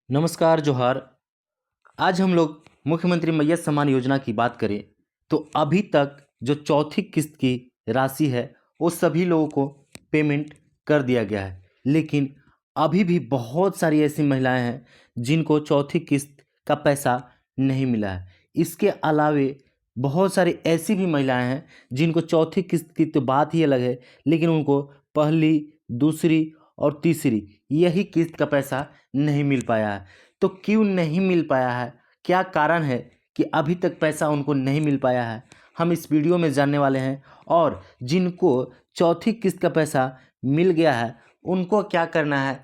नमस्कार जोहार। आज हम लोग मुख्यमंत्री मैया सम्मान योजना की बात करें तो अभी तक जो चौथी किस्त की राशि है वो सभी लोगों को पेमेंट कर दिया गया है। लेकिन अभी भी बहुत सारी ऐसी महिलाएं हैं जिनको चौथी किस्त का पैसा नहीं मिला है। इसके अलावे बहुत सारी ऐसी भी महिलाएं हैं जिनको चौथी किस्त की तो बात ही अलग है, लेकिन उनको पहली, दूसरी और तीसरी यही किस्त का पैसा नहीं मिल पाया है। तो क्यों नहीं मिल पाया है, क्या कारण है कि अभी तक पैसा उनको नहीं मिल पाया है, हम इस वीडियो में जानने वाले हैं। और जिनको चौथी किस्त का पैसा मिल गया है उनको क्या करना है,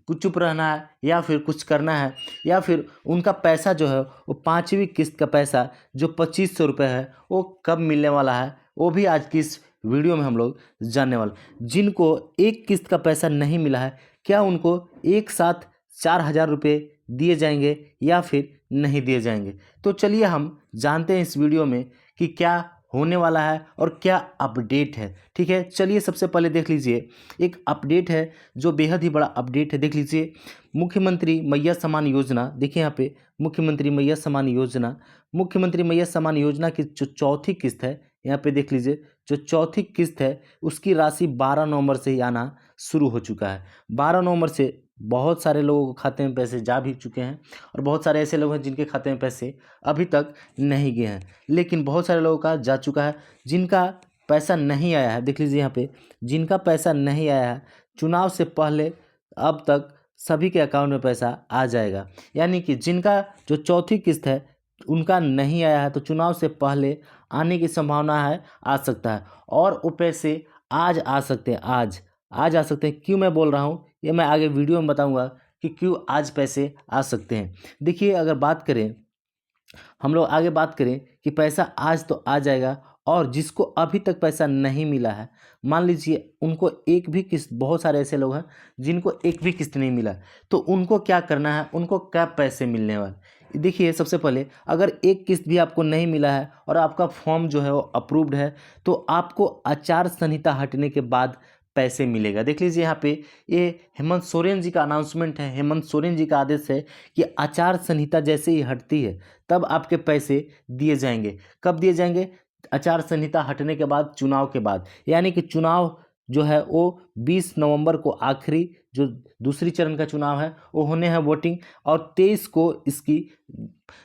कुछ चुप रहना है या फिर कुछ करना है, या फिर उनका पैसा जो है वो पाँचवीं किस्त का पैसा जो 2500 रुपये है वो कब मिलने वाला है, वो भी आज की इस वीडियो में हम लोग जानने वाले। जिनको एक किस्त का पैसा नहीं मिला है, क्या उनको एक साथ 4000 रुपये दिए जाएंगे या फिर नहीं दिए जाएंगे। तो चलिए हम जानते हैं इस वीडियो में कि क्या होने वाला है और क्या अपडेट है। ठीक है, चलिए सबसे पहले देख लीजिए एक अपडेट है जो बेहद ही बड़ा अपडेट है। देख लीजिए मुख्यमंत्री मैया सम्मान योजना, देखिए यहाँ पे मुख्यमंत्री मैया सम्मान योजना, मुख्यमंत्री मैया सम्मान योजना की जो चौथी किस्त है यहाँ पे देख लीजिए, जो चौथी किस्त है उसकी राशि 12 नवंबर से ही आना शुरू हो चुका है। 12 नवंबर से बहुत सारे लोगों के खाते में पैसे जा भी चुके हैं और बहुत सारे ऐसे लोग हैं जिनके खाते में पैसे अभी तक नहीं गए हैं, लेकिन बहुत सारे लोगों का जा चुका है। जिनका पैसा नहीं आया है, देख लीजिए यहाँ पे जिनका पैसा नहीं आया है, चुनाव से पहले अब तक सभी के अकाउंट में पैसा आ जाएगा। यानी कि जिनका जो चौथी किस्त है उनका नहीं आया है तो चुनाव से पहले आने की संभावना है, आ सकता है। और वो पैसे आज आ सकते हैं, आज आ सकते हैं। क्यों मैं बोल रहा हूँ ये मैं आगे वीडियो में बताऊंगा कि क्यों आज पैसे आ सकते हैं। देखिए अगर बात करें, हम लोग आगे बात करें कि पैसा आज तो आ जाएगा, और जिसको अभी तक पैसा नहीं मिला है, मान लीजिए उनको एक भी किस्त, बहुत सारे ऐसे लोग हैं जिनको एक भी किस्त नहीं मिला, तो उनको क्या करना है, उनको क्या पैसे मिलने वाले। देखिए सबसे पहले अगर एक किस्त भी आपको नहीं मिला है और आपका फॉर्म जो है वो अप्रूव्ड है तो आपको आचार संहिता हटने के बाद पैसे मिलेगा। देख लीजिए यहाँ पे ये हेमंत सोरेन जी का अनाउंसमेंट है, हेमंत सोरेन जी का आदेश है कि आचार संहिता जैसे ही हटती है तब आपके पैसे दिए जाएंगे। कब दिए जाएंगे? आचार संहिता हटने के बाद, चुनाव के बाद। यानी कि चुनाव जो है वो 20 नवंबर को आखिरी जो दूसरी चरण का चुनाव है वो होने हैं वोटिंग, और 23 को इसकी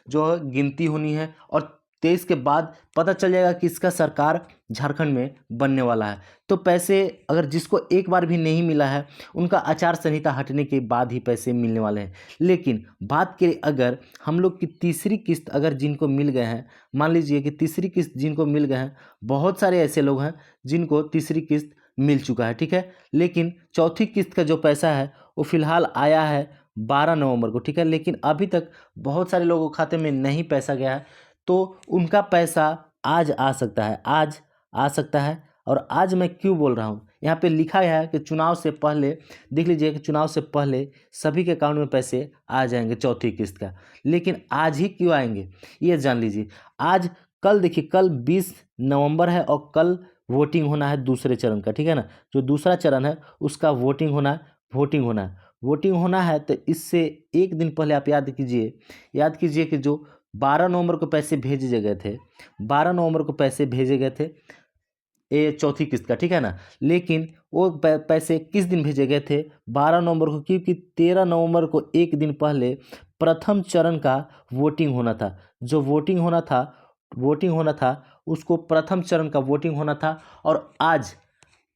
जो है गिनती होनी है, और 23 के बाद पता चल जाएगा कि इसका सरकार झारखंड में बनने वाला है। तो पैसे अगर जिसको एक बार भी नहीं मिला है उनका आचार संहिता हटने के बाद ही पैसे मिलने वाले हैं। लेकिन बात करें अगर हम लोग की तीसरी किस्त अगर जिनको मिल गए हैं, मान लीजिए कि तीसरी किस्त जिनको मिल गए हैं, बहुत सारे ऐसे लोग हैं जिनको तीसरी किस्त मिल चुका है, ठीक है। लेकिन चौथी किस्त का जो पैसा है वो फिलहाल आया है 12 नवंबर को, ठीक है। लेकिन अभी तक बहुत सारे लोगों के खाते में नहीं पैसा गया है, तो उनका पैसा आज आ सकता है, आज आ सकता है। और आज मैं क्यों बोल रहा हूँ, यहाँ पे लिखा है कि चुनाव से पहले, देख लीजिए कि चुनाव से पहले सभी के अकाउंट में पैसे आ जाएंगे चौथी किस्त का। लेकिन आज ही क्यों आएंगे ये जान लीजिए। आज कल देखिए, कल 20 नवंबर है और कल वोटिंग होना है दूसरे चरण का, ठीक है ना। जो दूसरा चरण है उसका वोटिंग होना है, वोटिंग होना है। तो इससे एक दिन पहले आप याद कीजिए कि जो 12 नवंबर को पैसे भेजे गए थे, 12 नवंबर को पैसे भेजे गए थे ये चौथी किस्त का, ठीक है ना। लेकिन वो पैसे किस दिन भेजे गए थे? 12 नवंबर को, क्योंकि 13 नवंबर को एक दिन पहले प्रथम चरण का वोटिंग होना था। जो वोटिंग होना था उसको प्रथम चरण का वोटिंग होना था, और आज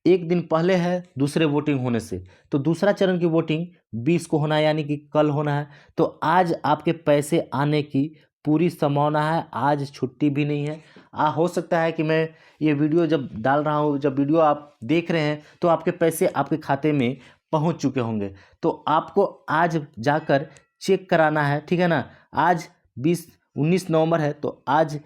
एक दिन पहले है दूसरे वोटिंग होने से, तो दूसरा चरण की वोटिंग 20 को होना है, यानी कि कल होना है। तो आज आपके पैसे आने की पूरी संभावना है, आज छुट्टी भी नहीं है। हो सकता है कि मैं ये वीडियो जब डाल रहा हूँ, जब वीडियो आप देख रहे हैं तो आपके पैसे आपके खाते में पहुँच चुके होंगे। तो आपको आज जाकर चेक कराना है, ठीक है ना। आज 19 नवंबर है तो आज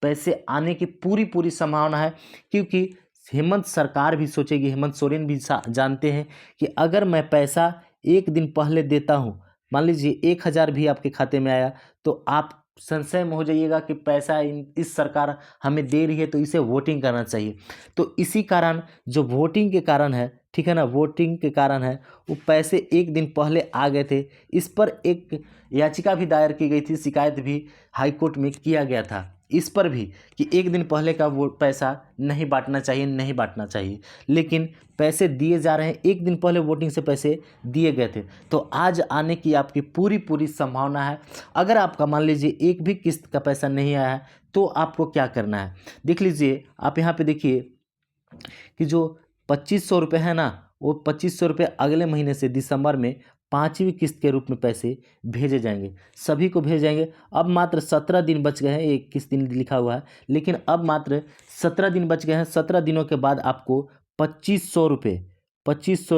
पैसे आने की पूरी संभावना है, क्योंकि हेमंत सरकार भी सोचेगी, हेमंत सोरेन भी जानते हैं कि अगर मैं पैसा एक दिन पहले देता हूं, मान लीजिए 1000 भी आपके खाते में आया, तो आप संशय में हो जाइएगा कि पैसा इस सरकार हमें दे रही है तो इसे वोटिंग करना चाहिए। तो इसी कारण जो वोटिंग के कारण है, ठीक है ना, वोटिंग के कारण है, वो पैसे एक दिन पहले आ गए थे। इस पर एक याचिका भी दायर की गई थी, शिकायत भी हाई कोर्ट में किया गया था इस पर भी कि एक दिन पहले का वो पैसा नहीं बांटना चाहिए, नहीं बांटना चाहिए, लेकिन पैसे दिए जा रहे हैं। एक दिन पहले वोटिंग से पैसे दिए गए थे, तो आज आने की आपकी पूरी पूरी संभावना है। अगर आपका मान लीजिए एक भी किस्त का पैसा नहीं आया है तो आपको क्या करना है, देख लीजिए। आप यहाँ पे देखिए कि जो 2500 रुपये है ना, वो 2500 रुपये अगले महीने से दिसंबर में 5वीं किस्त के रूप में पैसे भेजे जाएंगे, सभी को भेजे जाएंगे। अब मात्र 17 दिन बच गए हैं, एक किस दिन लिखा हुआ है, लेकिन अब मात्र 17 दिन बच गए हैं। 17 दिनों के बाद आपको 2500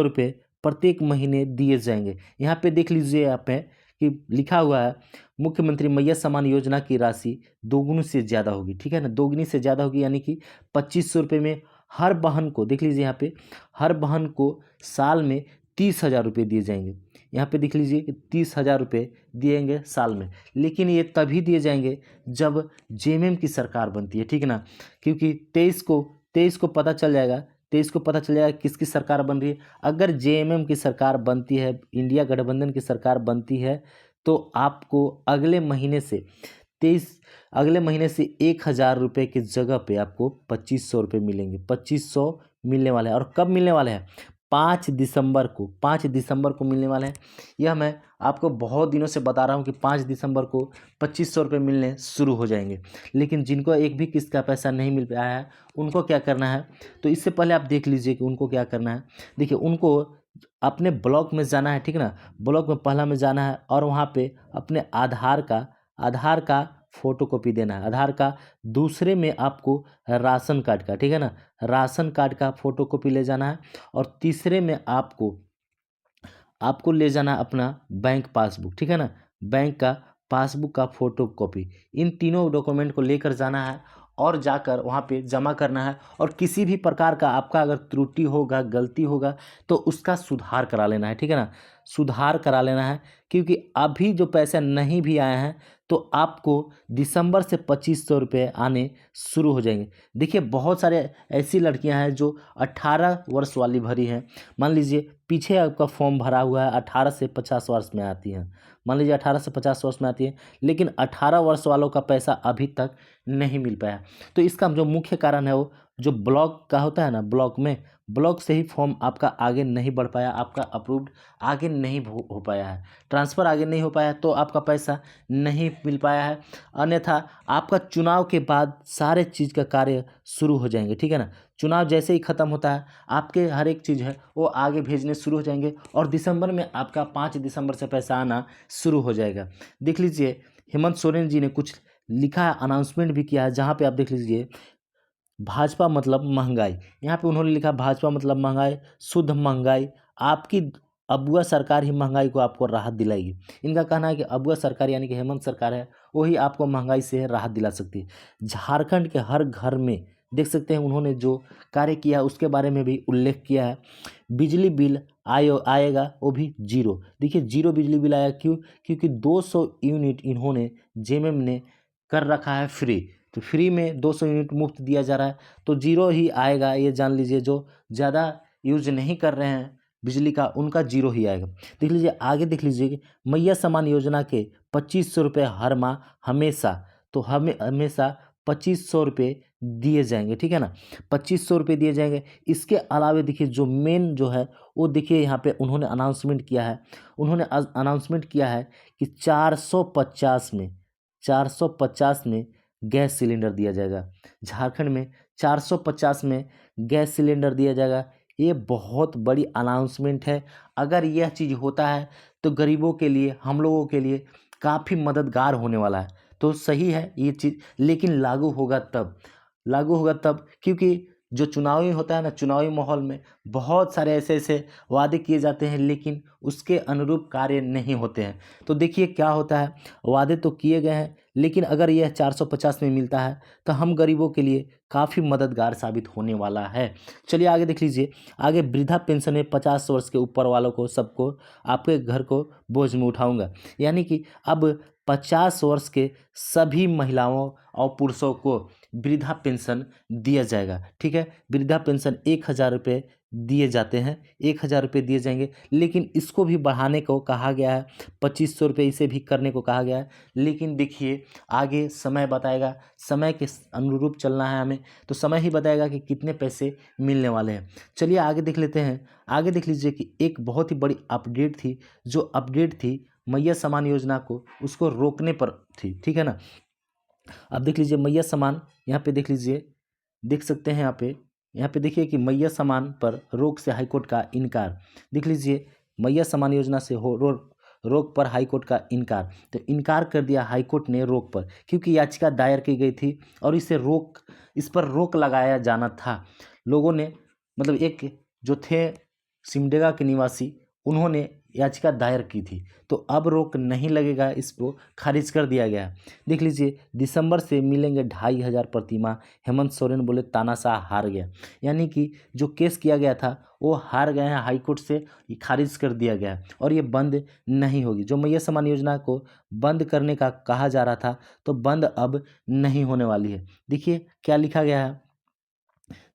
रुपये प्रत्येक महीने दिए जाएंगे। यहाँ पे देख लीजिए यहाँ पे कि लिखा हुआ है मुख्यमंत्री मैया सम्मान योजना की राशि दोगुनी से ज़्यादा होगी, ठीक है ना, दोगुनी से ज़्यादा होगी, यानी कि 2500 रुपये में हर बहन को, देख लीजिए यहाँ पे, हर बहन को साल में 30,000 रुपये दिए जाएंगे। यहाँ पे देख लीजिए कि 30,000 रुपये दिएंगे साल में, लेकिन ये तभी दिए जाएंगे जब जेएमएम की सरकार बनती है, ठीक है ना, क्योंकि 23 को पता चल जाएगा, 23 को पता चल जाएगा किसकी सरकार बन रही है। अगर जेएमएम की सरकार बनती है, इंडिया गठबंधन की सरकार बनती है, तो आपको अगले महीने से 1,000 रुपये की जगह पे आपको 2500 रुपये मिलेंगे। 2500 मिलने वाले हैं, और कब मिलने वाले हैं? 5 दिसंबर को, 5 दिसंबर को मिलने वाले हैं। यह मैं आपको बहुत दिनों से बता रहा हूँ कि 5 दिसंबर को 2500 रुपये मिलने शुरू हो जाएंगे। लेकिन जिनको एक भी किस्त का पैसा नहीं मिल पाया है उनको क्या करना है, तो इससे पहले आप देख लीजिए कि उनको क्या करना है। देखिए, उनको अपने ब्लॉक में जाना है, ठीक है ना, ब्लॉक में पहला में जाना है, और वहाँ पे अपने आधार का फोटोकॉपी देना है, आधार का। दूसरे में आपको राशन कार्ड का, ठीक है ना, राशन कार्ड का फोटोकॉपी ले जाना है। और तीसरे में आपको ले जाना है अपना बैंक पासबुक, ठीक है ना, बैंक का पासबुक का फोटोकॉपी। इन तीनों डॉक्यूमेंट को लेकर जाना है और जाकर वहाँ पे जमा करना है। और किसी भी प्रकार का आपका अगर त्रुटि होगा, गलती होगा, तो उसका सुधार करा लेना है, ठीक है ना, सुधार करा लेना है। क्योंकि अभी जो पैसे नहीं भी आए हैं तो आपको दिसंबर से 2500 रुपये आने शुरू हो जाएंगे। देखिए, बहुत सारे ऐसी लड़कियां हैं जो 18 वर्ष वाली भरी हैं। मान लीजिए पीछे आपका फॉर्म भरा हुआ है, 18 से 50 वर्ष में आती हैं, मान लीजिए 18 से 50 वर्ष में आती है, लेकिन 18 वर्ष वालों का पैसा अभी तक नहीं मिल पाया। तो इसका जो मुख्य कारण है वो जो ब्लॉक का होता है ना, ब्लॉक से ही फॉर्म आपका आगे नहीं बढ़ पाया, आपका अप्रूव्ड आगे नहीं हो पाया है, ट्रांसफ़र आगे नहीं हो पाया, तो आपका पैसा नहीं मिल पाया है। अन्यथा आपका चुनाव के बाद सारे चीज़ का कार्य शुरू हो जाएंगे, ठीक है ना, चुनाव जैसे ही ख़त्म होता है आपके हर एक चीज़ है वो आगे भेजने शुरू हो जाएंगे, और दिसंबर में आपका 5 दिसंबर से पैसा आना शुरू हो जाएगा। देख लीजिए, हेमंत सोरेन जी ने कुछ लिखा है, अनाउंसमेंट भी किया है, जहाँ पे आप देख लीजिए, भाजपा मतलब महंगाई। यहाँ पे उन्होंने लिखा भाजपा मतलब महंगाई, शुद्ध महंगाई, आपकी अबुआ सरकार ही महंगाई को आपको राहत दिलाएगी। इनका कहना है कि अबुआ सरकार यानी कि हेमंत सरकार है, वही आपको महंगाई से राहत दिला सकती है। झारखंड के हर घर में देख सकते हैं उन्होंने जो कार्य किया उसके बारे में भी उल्लेख किया है। बिजली बिल आएगा वो भी जीरो। देखिए, जीरो बिजली बिल आया क्यों? क्योंकि 200 यूनिट इन्होंने जेएमएम ने कर रखा है फ्री, तो फ्री में 200 यूनिट मुफ्त दिया जा रहा है, तो जीरो ही आएगा, ये जान लीजिए। जो ज़्यादा यूज नहीं कर रहे हैं बिजली का, उनका जीरो ही आएगा। देख लीजिए आगे, देख लीजिए कि मैया सम्मान योजना के 2500 रुपये हर माह हमेशा, तो हमें हमेशा 2500 रुपये दिए जाएंगे, ठीक है ना, 2500 रुपये दिए जाएंगे। इसके अलावा देखिए जो मेन जो है वो देखिए यहाँ पे उन्होंने अनाउंसमेंट किया है, कि 450 में गैस सिलेंडर दिया जाएगा। झारखंड में 450 में गैस सिलेंडर दिया जाएगा। ये बहुत बड़ी अनाउंसमेंट है। अगर यह चीज़ होता है तो गरीबों के लिए, हम लोगों के लिए काफ़ी मददगार होने वाला है। तो सही है ये चीज़, लेकिन लागू होगा तब, क्योंकि जो चुनावी होता है ना, चुनावी माहौल में बहुत सारे ऐसे वादे किए जाते हैं, लेकिन उसके अनुरूप कार्य नहीं होते हैं। तो देखिए क्या होता है, वादे तो किए गए हैं, लेकिन अगर यह 450 में मिलता है तो हम गरीबों के लिए काफ़ी मददगार साबित होने वाला है। चलिए आगे देख लीजिए, आगे वृद्धा पेंशन में 50 वर्ष के ऊपर वालों को, सबको, आपके घर को बोझ में उठाऊंगा, यानी कि अब 50 वर्ष के सभी महिलाओं और पुरुषों को वृद्धा पेंशन दिया जाएगा, ठीक है। वृद्धा पेंशन 1,000 रुपये दिए जाते हैं, 1,000 रुपये दिए जाएंगे। लेकिन इसको भी बढ़ाने को कहा गया है, 2,500 रुपये इसे भी करने को कहा गया है। लेकिन देखिए आगे समय बताएगा, समय के अनुरूप चलना है हमें, तो समय ही बताएगा कि कितने पैसे मिलने वाले हैं। चलिए आगे देख लेते हैं। आगे देख लीजिए कि एक बहुत ही बड़ी अपडेट थी, जो अपडेट थी मैया सम्मान योजना को उसको रोकने पर थी, ठीक है ना। अब देख लीजिए मैया सम्मान, यहाँ पे देख लीजिए, देख सकते हैं यहाँ पे देखिए कि मैया सम्मान पर रोक से हाईकोर्ट का इनकार। देख लीजिए मैया सम्मान योजना से रोक पर हाईकोर्ट का इनकार। तो इनकार कर दिया हाईकोर्ट ने रोक पर, क्योंकि याचिका दायर की गई थी और इस पर रोक लगाया जाना था। लोगों ने मतलब एक जो थे सिमडेगा के निवासी, उन्होंने याचिका दायर की थी, तो अब रोक नहीं लगेगा, इसको खारिज कर दिया गया। देख लीजिए दिसंबर से मिलेंगे 2,500 प्रतिमाह, हेमंत सोरेन बोले तानाशाह हार गया। यानी कि जो केस किया गया था वो हार गए हैं, हाईकोर्ट से खारिज कर दिया गया है और ये बंद नहीं होगी। जो मैया सम्मान योजना को बंद करने का कहा जा रहा था, तो बंद अब नहीं होने वाली है। देखिए क्या लिखा गया है,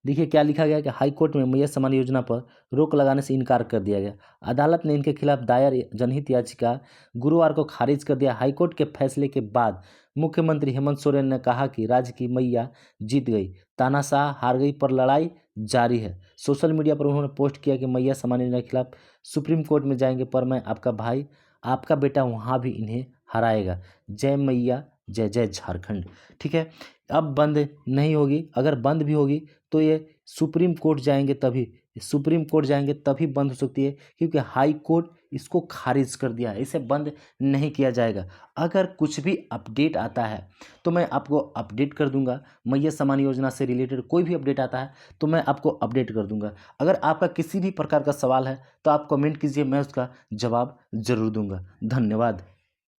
देखिए क्या लिखा गया कि हाईकोर्ट में मैया सम्मान योजना पर रोक लगाने से इनकार कर दिया गया। अदालत ने इनके खिलाफ दायर जनहित याचिका गुरुवार को खारिज कर दिया। हाईकोर्ट के फैसले के बाद मुख्यमंत्री हेमंत सोरेन ने कहा कि राज्य की मैया जीत गई, तानाशाह हार गई, पर लड़ाई जारी है। सोशल मीडिया पर उन्होंने पोस्ट किया कि मैया सम्मान योजना के खिलाफ सुप्रीम कोर्ट में जाएंगे, पर मैं आपका भाई, आपका बेटा वहाँ भी इन्हें हराएगा। जय मैया, जय जय झारखंड। ठीक है, अब बंद नहीं होगी, अगर बंद भी होगी तो ये सुप्रीम कोर्ट जाएंगे तभी बंद हो सकती है, क्योंकि हाई कोर्ट इसको खारिज कर दिया है, इसे बंद नहीं किया जाएगा। अगर कुछ भी अपडेट आता है तो मैं आपको अपडेट कर दूंगा। मैया सम्मान योजना से रिलेटेड कोई भी अपडेट आता है तो मैं आपको अपडेट कर दूंगा। अगर आपका किसी भी प्रकार का सवाल है तो आप कमेंट कीजिए, मैं उसका जवाब जरूर दूंगा। धन्यवाद।